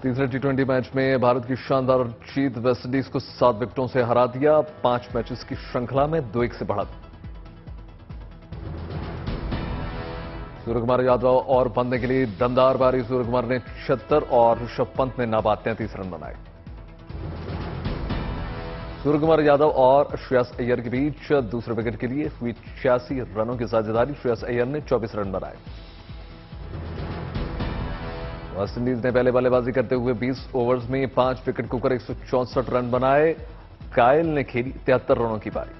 तीसरे टी20 मैच में भारत की शानदार जीत, वेस्टइंडीज को 7 विकेटों से हरा दिया। 5 मैचेस की श्रृंखला में 2-1 से बढ़त। सूर्यकुमार यादव और पंत के लिए दमदार पारी। सूर्यकुमार ने 76 और ऋषभ पंत ने नाबाद 33 रन बनाए। सूर्यकुमार यादव और श्रेयस अय्यर के बीच दूसरे विकेट के लिए हुई 86 रनों की साझेदारी। श्रेयस अय्यर ने 24 रन बनाए। वेस्टइंडीज ने पहले बल्लेबाजी करते हुए 20 ओवर्स में 5 विकेट खोकर 164 रन बनाए। कायल ने खेली 73 रनों की पारी।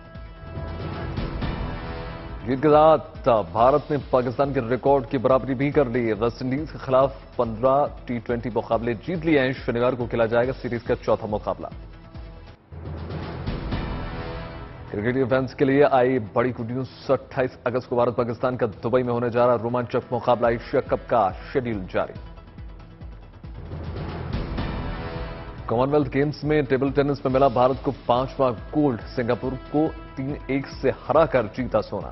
जीत के साथ भारत ने पाकिस्तान के रिकॉर्ड की बराबरी भी कर ली। वेस्टइंडीज के खिलाफ 15 टी20 मुकाबले जीत लिए हैं। शनिवार को खेला जाएगा सीरीज का चौथा मुकाबला। क्रिकेट फैंस के लिए आई बड़ी गुड न्यूज। 28 अगस्त को भारत पाकिस्तान का दुबई में होने जा रहा रोमांचक मुकाबला। एशिया कप का शेड्यूल जारी। कॉमनवेल्थ गेम्स में टेबल टेनिस में मिला भारत को 5वां गोल्ड। सिंगापुर को 3-1 से हराकर जीता सोना।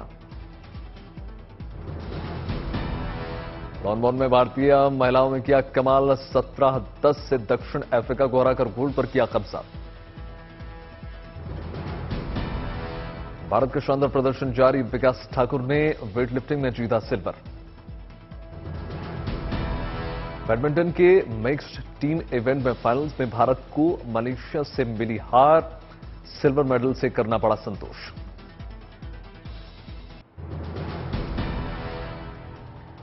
लॉन में भारतीय महिलाओं ने किया कमाल। 17-10 से दक्षिण अफ्रीका को हराकर गोल्ड पर किया कब्जा। भारत का शानदार प्रदर्शन जारी। विकास ठाकुर ने वेटलिफ्टिंग में जीता सिल्वर। बैडमिंटन के मिक्स्ड टीम इवेंट में फाइनल्स में भारत को मलेशिया से मिली हार। सिल्वर मेडल से करना पड़ा संतोष।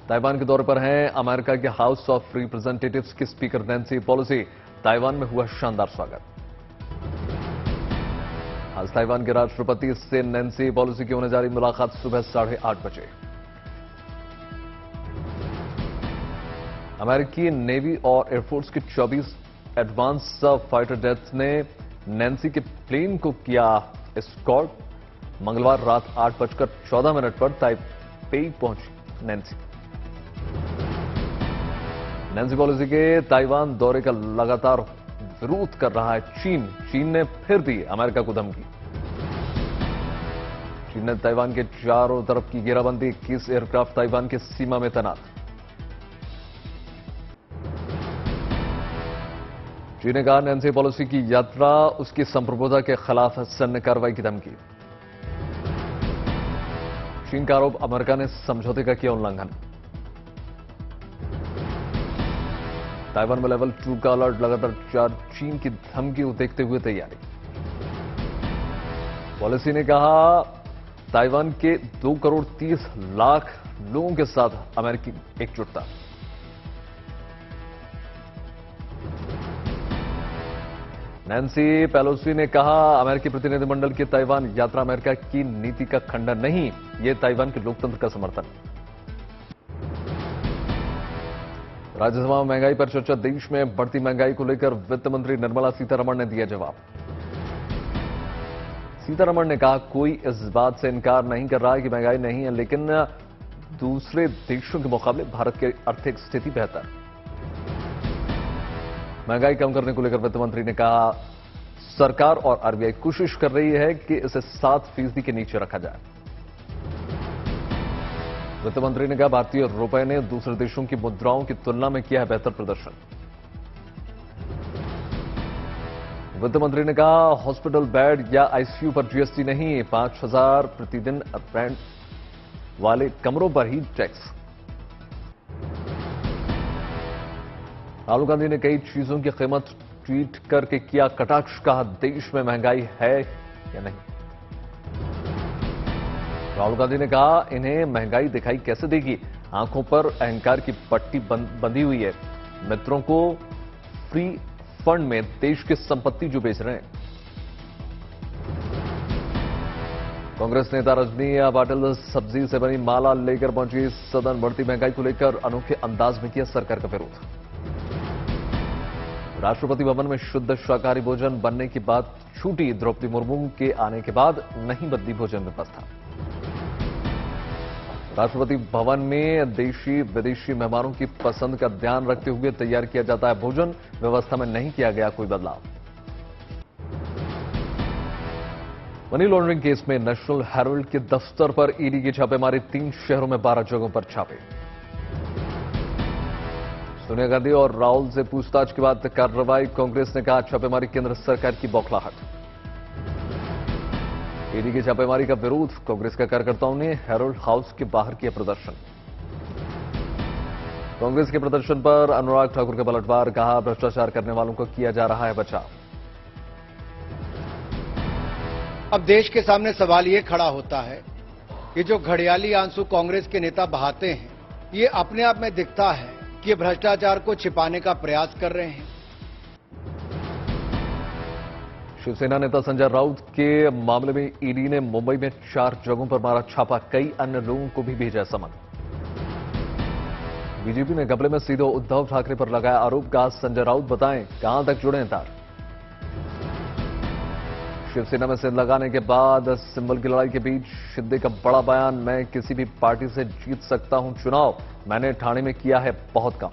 ताइवान के दौरे पर हैं अमेरिका के हाउस ऑफ रिप्रेजेंटेटिव्स की स्पीकर नैन्सी पेलोसी। ताइवान में हुआ शानदार स्वागत। आज ताइवान के राष्ट्रपति से नैन्सी पेलोसी की होने जा रही मुलाकात सुबह 8:30 बजे। अमेरिकी नेवी और एयरफोर्स के 24 एडवांस फाइटर जेट्स ने नैन्सी के प्लेन को किया एस्कॉर्ट। मंगलवार रात 8:14 पर ताइपेई पहुंची नैन्सी। नैन्सी पेलोसी के ताइवान दौरे का लगातार विरोध कर रहा है चीन ने फिर दी अमेरिका को धमकी। चीन ने ताइवान के चारों तरफ की घेराबंदी। 21 एयरक्राफ्ट ताइवान की सीमा में तैनात। चीन ने कहा नैन्सी पेलोसी की यात्रा उसकी संप्रभुता के खिलाफ सैन्य कार्रवाई की धमकी। चीन का आरोप, अमेरिका ने समझौते का किया उल्लंघन। ताइवान में लेवल 2 का अलर्ट लगातार। चीन की धमकी को देखते हुए तैयारी। पेलोसी ने कहा ताइवान के 2 करोड़ 30 लाख लोगों के साथ अमेरिकी एकजुटता। नैन्सी पेलोसी ने कहा अमेरिकी प्रतिनिधिमंडल की ताइवान यात्रा अमेरिका की नीति का खंडन नहीं, यह ताइवान के लोकतंत्र का समर्थन। राज्यसभा में महंगाई पर चर्चा। देश में बढ़ती महंगाई को लेकर वित्त मंत्री निर्मला सीतारमण ने दिया जवाब। सीतारमण ने कहा कोई इस बात से इनकार नहीं कर रहा है कि महंगाई नहीं है, लेकिन दूसरे देशों के मुकाबले भारत की आर्थिक स्थिति बेहतर। महंगाई कम करने को लेकर वित्त मंत्री ने कहा सरकार और आरबीआई कोशिश कर रही है कि इसे 7% के नीचे रखा जाए। वित्त मंत्री ने कहा भारतीय रुपए ने दूसरे देशों की मुद्राओं की तुलना में किया है बेहतर प्रदर्शन। वित्त मंत्री ने कहा हॉस्पिटल बेड या आईसीयू पर जीएसटी नहीं, 5,000 प्रतिदिन रेंट वाले कमरों पर ही टैक्स। राहुल गांधी ने कई चीजों की कीमत ट्वीट करके किया कटाक्ष। कहा देश में महंगाई है या नहीं। राहुल गांधी ने कहा इन्हें महंगाई दिखाई कैसे देगी, आंखों पर अहंकार की पट्टी बंधी हुई है। मित्रों को फ्री फंड में देश की संपत्ति जो बेच रहे हैं। कांग्रेस नेता रजनी पाटिल सब्जी से बनी माला लेकर पहुंची सदन। बढ़ती महंगाई को लेकर अनोखे अंदाज में किया सरकार का विरोध। राष्ट्रपति भवन में शुद्ध शाकाहारी भोजन बनने की बात छूटी। द्रौपदी मुर्मू के आने के बाद नहीं बदली भोजन व्यवस्था। राष्ट्रपति भवन में देशी विदेशी मेहमानों की पसंद का ध्यान रखते हुए तैयार किया जाता है भोजन। व्यवस्था में नहीं किया गया कोई बदलाव। मनी लॉन्ड्रिंग केस में नेशनल हेराल्ड के दफ्तर पर ईडी की छापेमारी। 3 शहरों में 12 जगहों पर छापे। सोनिया गांधी और राहुल से पूछताछ के बाद कार्रवाई, कांग्रेस ने कहा छापेमारी केंद्र सरकार की बौखलाहट। ईडी की छापेमारी का विरोध, कांग्रेस के कार्यकर्ताओं ने हेरोल्ड हाउस के बाहर किया प्रदर्शन। कांग्रेस के प्रदर्शन पर अनुराग ठाकुर का पलटवार, कहा भ्रष्टाचार करने वालों को किया जा रहा है बचाव। अब देश के सामने सवाल ये खड़ा होता है, ये जो घड़ियाली आंसू कांग्रेस के नेता बहाते हैं, ये अपने आप में दिखता है कि ये भ्रष्टाचार को छिपाने का प्रयास कर रहे हैं। शिवसेना नेता संजय राउत के मामले में ईडी ने मुंबई में 4 जगहों पर मारा छापा, कई अन्य लोगों को भी भेजा समन। बीजेपी ने घपले में सीधे उद्धव ठाकरे पर लगाया आरोप, कहा संजय राउत बताएं कहां तक जुड़े हैं तार। शिवसेना में सिंध लगाने के बाद सिंबल की लड़ाई के बीच शिंदे का बड़ा बयान, मैं किसी भी पार्टी से जीत सकता हूं चुनाव, मैंने ठाणे में किया है बहुत काम।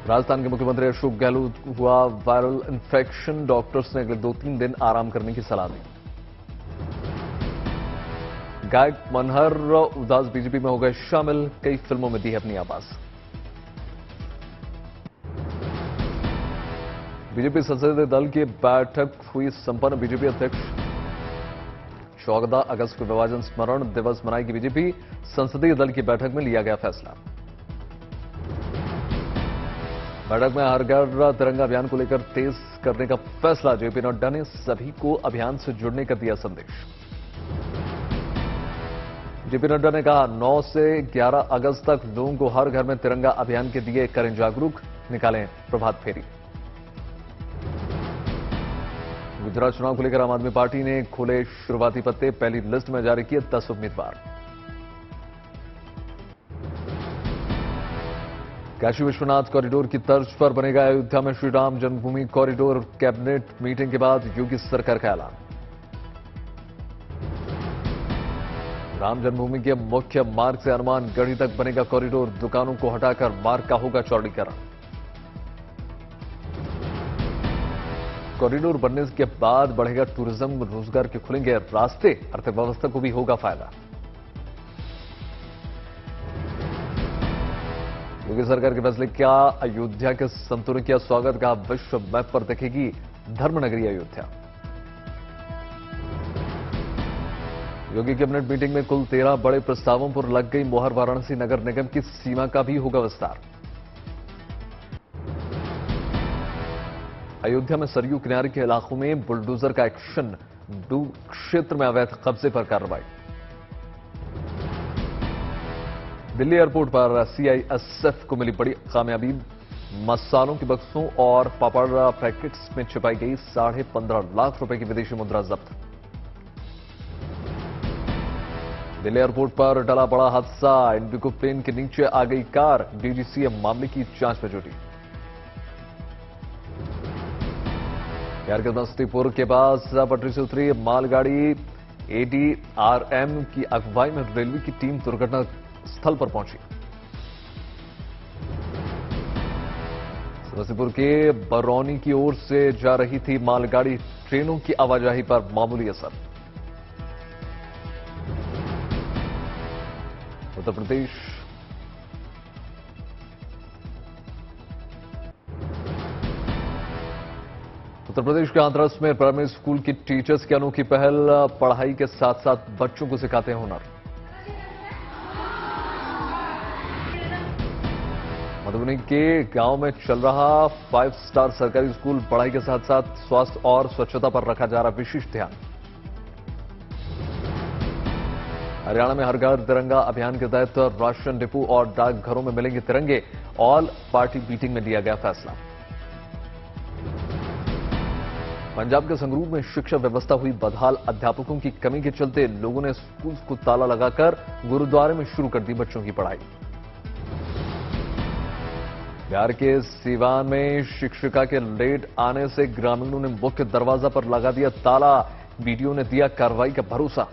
राजस्थान के मुख्यमंत्री अशोक गहलोत हुआ वायरल इन्फेक्शन, डॉक्टर्स ने अगले 2-3 दिन आराम करने की सलाह दी। गायक मनहर उदास बीजेपी में हो गए शामिल, कई फिल्मों में दी है अपनी आवाज। बीजेपी संसदीय दल की बैठक हुई संपन्न, बीजेपी अध्यक्ष 14 अगस्त को विभाजन स्मरण दिवस मनाएगी बीजेपी, संसदीय दल की बैठक में लिया गया फैसला। बैठक में हर घर तिरंगा अभियान को लेकर तेज करने का फैसला, जेपी नड्डा ने सभी को अभियान से जुड़ने का दिया संदेश। जेपी नड्डा ने कहा 9 से 11 अगस्त तक लोगों को हर घर में तिरंगा अभियान के दिए करें जागरूक, निकालें प्रभात फेरी। गुजरात चुनाव को लेकर आम आदमी पार्टी ने खोले शुरुआती पत्ते, पहली लिस्ट में जारी किए 10 उम्मीदवार। काशी विश्वनाथ कॉरिडोर की तर्ज पर बनेगा अयोध्या में श्री राम जन्मभूमि कॉरिडोर, कैबिनेट मीटिंग के बाद योगी सरकार का ऐलान। राम जन्मभूमि के मुख्य मार्ग से हनुमानगढ़ी तक बनेगा कॉरिडोर, दुकानों को हटाकर मार्ग का होगा चौड़ीकरण। कॉरिडोर बनने के बाद बढ़ेगा टूरिज्म, रोजगार के खुलेंगे रास्ते, अर्थव्यवस्था को भी होगा फायदा। योगी सरकार के फैसले का अयोध्या के संतों ने किया स्वागत, कहा विश्व मैप पर दिखेगी धर्मनगरी अयोध्या। योगी कैबिनेट मीटिंग में कुल 13 बड़े प्रस्तावों पर लग गई मोहर, वाराणसी नगर निगम की सीमा का भी होगा विस्तार। अयोध्या में सरयू किनारे के इलाकों में बुलडोजर का एक्शन, डू क्षेत्र में अवैध कब्जे पर कार्रवाई। दिल्ली एयरपोर्ट पर सीआईएसएफ को मिली बड़ी कामयाबी, मसालों के बक्सों और पापड़ पैकेट्स में छिपाई गई 15.5 लाख रुपए की विदेशी मुद्रा जब्त। दिल्ली एयरपोर्ट पर टला बड़ा हादसा, इंडिगो प्लेन के नीचे आ गई कार, डीजीसीए मामले की जांच में जुटी। बिहार के समस्तीपुर के पास पटरी से उतरी मालगाड़ी एडीआरएम की अगुवाई में रेलवे की टीम दुर्घटना स्थल पर पहुंची। समस्तीपुर के बरौनी की ओर से जा रही थी मालगाड़ी, ट्रेनों की आवाजाही पर मामूली असर। उत्तर प्रदेश के हाथरस में प्राइमरी स्कूल की टीचर्स की अनोखी पहल, पढ़ाई के साथ साथ बच्चों को सिखाते हैं हुनर। मधुबनी के गांव में चल रहा 5 स्टार सरकारी स्कूल, पढ़ाई के साथ साथ स्वास्थ्य और स्वच्छता पर रखा जा रहा विशेष ध्यान। हरियाणा में हर घर तिरंगा अभियान के तहत राशन डिपो और डाकघरों में मिलेंगे तिरंगे, ऑल पार्टी मीटिंग में लिया गया फैसला। पंजाब के संगरूर में शिक्षा व्यवस्था हुई बदहाल, अध्यापकों की कमी के चलते लोगों ने स्कूल को ताला लगाकर गुरुद्वारे में शुरू कर दी बच्चों की पढ़ाई। बिहार के सीवान में शिक्षिका के लेट आने से ग्रामीणों ने मुख्य दरवाजा पर लगा दिया ताला, बीडीओ ने दिया कार्रवाई का भरोसा।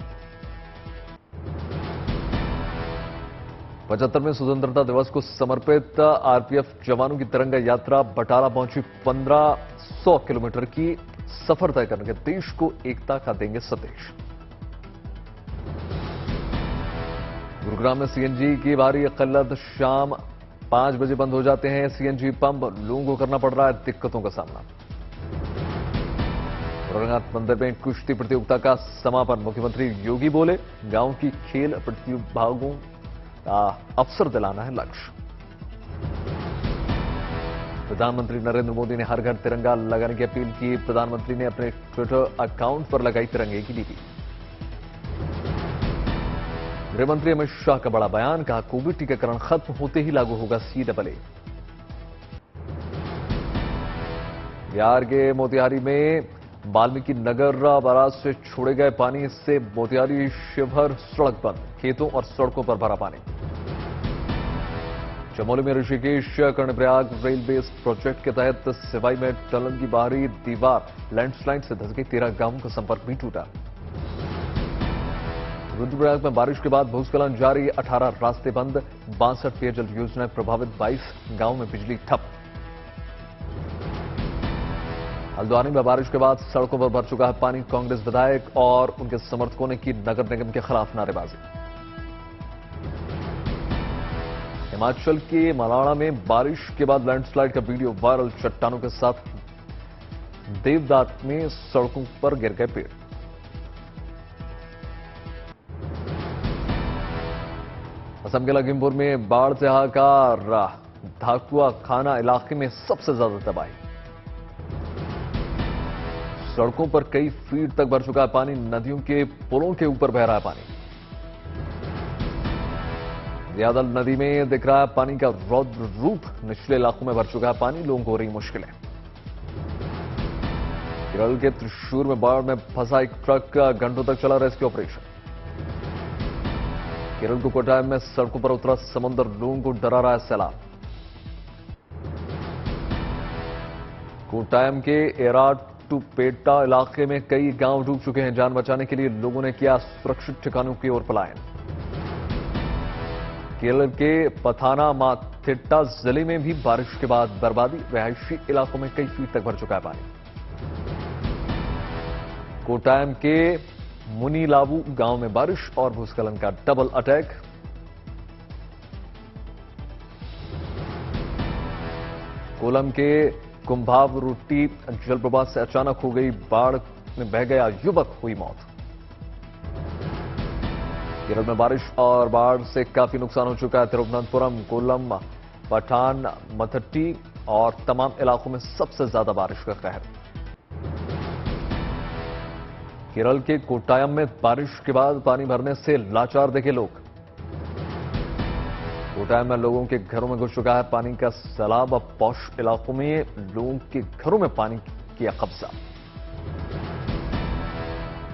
75वें स्वतंत्रता दिवस को समर्पित आरपीएफ जवानों की तिरंगा यात्रा बटाला पहुंची, 1500 किलोमीटर की सफर तय करके देश को एकता का देंगे संदेश। गुरुग्राम में सीएनजी की भारी किल्लत, शाम 5 बजे बंद हो जाते हैं सीएनजी पंप, लोगों को करना पड़ रहा है दिक्कतों का सामना। औरंगाबाद मंदिर में कुश्ती प्रतियोगिता का समापन, मुख्यमंत्री योगी बोले गांव की खेल प्रतिभागों का अवसर दिलाना है लक्ष्य। प्रधानमंत्री नरेंद्र मोदी ने हर घर तिरंगा लगाने की अपील की, प्रधानमंत्री ने अपने ट्विटर अकाउंट पर लगाई तिरंगे की डीपी। गृहमंत्री अमित शाह का बड़ा बयान, कहा कोविड टीकाकरण खत्म होते ही लागू होगा CAA। बिहार के मोतिहारी में वाल्मीकि नगर बराज से छोड़े गए पानी से मोतिहारी शिवहर सड़क बंद, खेतों और सड़कों पर भरा पानी। चमोली में ऋषिकेश कर्णप्रयाग रेलवे प्रोजेक्ट के तहत सिवाई में टनल की बाहरी दीवार लैंडस्लाइड से धंस गई, 13 गांवों का संपर्क भी टूटा। रुद्रप्रयाग में बारिश के बाद भूस्खलन जारी, 18 रास्ते बंद, 62 पेयजल योजनाएं प्रभावित, 22 गांवों में बिजली ठप। हल्द्वानी में बारिश के बाद सड़कों पर भर चुका है पानी, कांग्रेस विधायक और उनके समर्थकों ने की नगर निगम के खिलाफ नारेबाजी। हिमाचल के मलाड़ा में बारिश के बाद लैंडस्लाइड का वीडियो वायरल, चट्टानों के साथ देवदात में सड़कों पर गिर गए पेड़। असम के लखीमपुर में बाढ़ से हाहाकार, धाकुआ खाना इलाके में सबसे ज्यादा तबाही, सड़कों पर कई फीट तक भर चुका है पानी, नदियों के पुलों के ऊपर बह रहा है पानी। यादल नदी में दिख रहा है पानी का रौद्र रूप, निचले इलाकों में भर चुका है पानी, लोगों को हो रही मुश्किलें। केरल के त्रिशूर में बाढ़ में फंसा एक ट्रक, घंटों तक चला रेस्क्यू ऑपरेशन। केरल को कोट्टायम में सड़कों पर उतरा समुद्र, लोगों को डरा रहा है सैलाब। कोट्टायम के एराटुपेटा इलाके में कई गांव डूब चुके हैं, जान बचाने के लिए लोगों ने किया सुरक्षित ठिकानों की ओर पलायन। केरल के पथानामथिट्टा जिले में भी बारिश के बाद बर्बादी, रिहायशी इलाकों में कई फीट तक भर चुका है पानी। कोट्टायम के मुनीलावू गांव में बारिश और भूस्खलन का डबल अटैक। कोलम के कुंभावरुट्टी जलप्रपात से अचानक हो गई बाढ़ में बह गया युवक, हुई मौत। केरल में बारिश और बाढ़ से काफी नुकसान हो चुका है, तिरुवनंतपुरम, कोल्लम, पठानमथिट्टी और तमाम इलाकों में सबसे ज्यादा बारिश का कहर। केरल के कोट्टायम में बारिश के बाद पानी भरने से लाचार दिखे लोग। कोट्टायम में लोगों के घरों में घुस चुका है पानी का सैलाब, अब पौष इलाकों में लोगों के घरों में पानी किया कब्जा।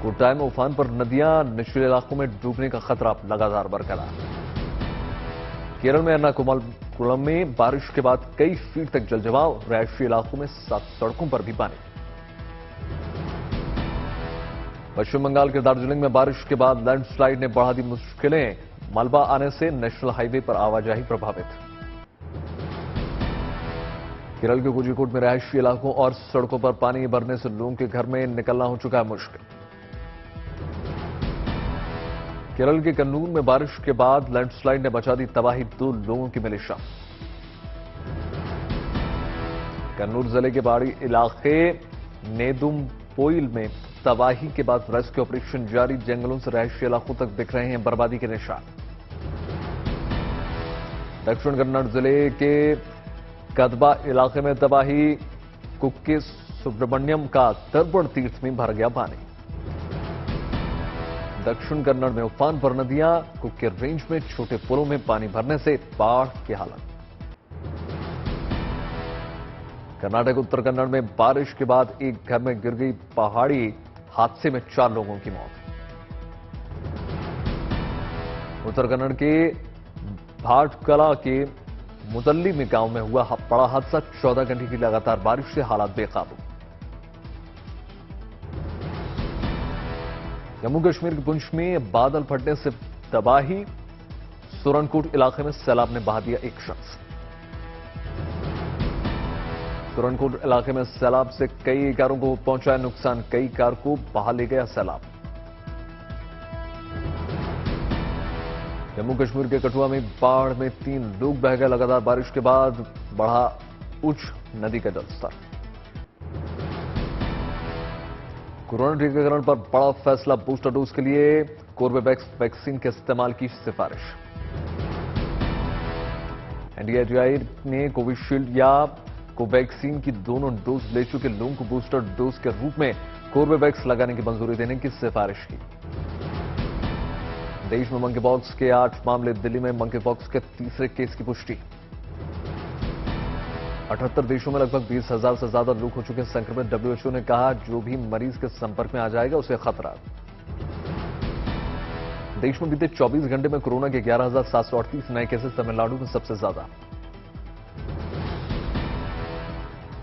कोट्टायम में उफान पर नदियां, निचले इलाकों में डूबने का खतरा लगातार बरकरार। केरल में एर्नाकुलम में बारिश के बाद कई फीट तक जलजमाव, रिहायशी इलाकों में 7 सड़कों पर भी पानी। पश्चिम बंगाल के दार्जिलिंग में बारिश के बाद लैंडस्लाइड ने बढ़ा दी मुश्किलें, मलबा आने से नेशनल हाईवे पर आवाजाही प्रभावित। केरल के कोझिकोड में रिहायशी इलाकों और सड़कों पर पानी भरने से लोगों के घर में निकलना हो चुका है मुश्किल। केरल के कन्नूर में बारिश के बाद लैंडस्लाइड ने बचा दी तबाही, 2 लोगों की मिली शव। कन्नूर जिले के बाड़ी इलाके नेदुमपोइल में तबाही के बाद रेस्क्यू ऑपरेशन जारी, जंगलों से रिहायशी इलाकों तक दिख रहे हैं बर्बादी के निशान। दक्षिण कन्नड़ जिले के कदबा इलाके में तबाही, कुक्के सुब्रमण्यम का दर्पण तीर्थ में भर गया पानी। दक्षिण कन्नड़ में उफान पर नदियां, कुक्के रेंज में छोटे पुलों में पानी भरने से बाढ़ की हालत। कर्नाटक उत्तर कन्नड़ में बारिश के बाद एक घर में गिर गई पहाड़ी, हादसे में 4 लोगों की मौत। उत्तर कन्नड़ के भाटकला के मुदल्ली में गांव में हुआ बड़ा हादसा, 14 घंटे की लगातार बारिश से हालात बेकाबू। जम्मू कश्मीर के पुंछ में बादल फटने से तबाही, सुरनकोट इलाके में सैलाब ने बहा दिया एक शख्स। सुरनकोट इलाके में सैलाब से कई कारों को पहुंचा नुकसान, कई कार को बहा ले गया सैलाब। जम्मू कश्मीर के कठुआ में बाढ़ में 3 लोग बह गए। लगातार बारिश के बाद बढ़ा उच्च नदी का जलस्तर। कोरोना टीकाकरण पर बड़ा फैसला। बूस्टर डोज के लिए कोर्बेवैक्स वैक्सीन के इस्तेमाल की सिफारिश। एनडीआईजीआई ने कोविशील्ड या कोवैक्सीन की दोनों डोज ले चुके लोगों को बूस्टर डोज के रूप में कोर्बेवैक्स लगाने की मंजूरी देने की सिफारिश की। देश में मंकीपॉक्स के 8 मामले। दिल्ली में मंकीपॉक्स के तीसरे केस की पुष्टि। 78 देशों में लगभग 20,000 से ज्यादा लोग हो चुके हैं संक्रमित। डब्ल्यूएचओ ने कहा जो भी मरीज के संपर्क में आ जाएगा उसे खतरा। देश में बीते 24 घंटे में कोरोना के 11,738 नए केसेस। तमिलनाडु में सबसे ज्यादा।